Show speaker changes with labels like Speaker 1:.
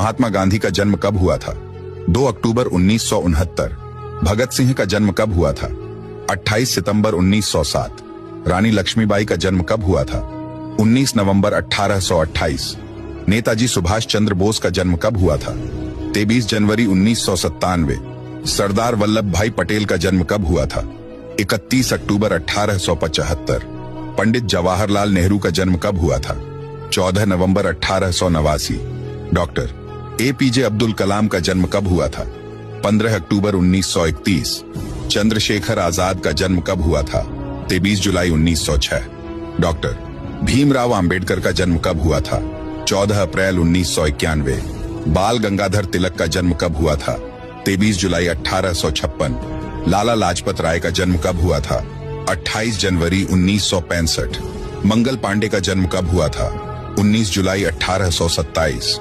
Speaker 1: महात्मा गांधी का जन्म कब हुआ था? 2 अक्टूबर 1969। भगत सिंह का जन्म कब हुआ था? 28 सितंबर 1907। रानी लक्ष्मीबाई का जन्म कब हुआ था? 19 नवंबर 1828। नेताजी सुभाष चंद्र बोस का जन्म कब हुआ था? 23 जनवरी 1997। सरदार वल्लभ भाई पटेल का जन्म कब हुआ था? 31 अक्टूबर 1875। पंडित जवाहरलाल नेहरू का जन्म कब हुआ था? 14 नवंबर 1889। डॉक्टर APJ अब्दुल कलाम का जन्म कब हुआ था? 15 अक्टूबर 1931। चंद्रशेखर आजाद का जन्म कब हुआ था? 23 जुलाई 1906। डॉक्टर भीमराव अंबेडकर का जन्म कब हुआ था? 14 अप्रैल 1991। बाल गंगाधर तिलक का जन्म कब हुआ था? 23 जुलाई 1856। लाला लाजपत राय का जन्म कब हुआ था? 28 जनवरी 1965। मंगल पांडे का जन्म कब हुआ था? 19 जुलाई 1827।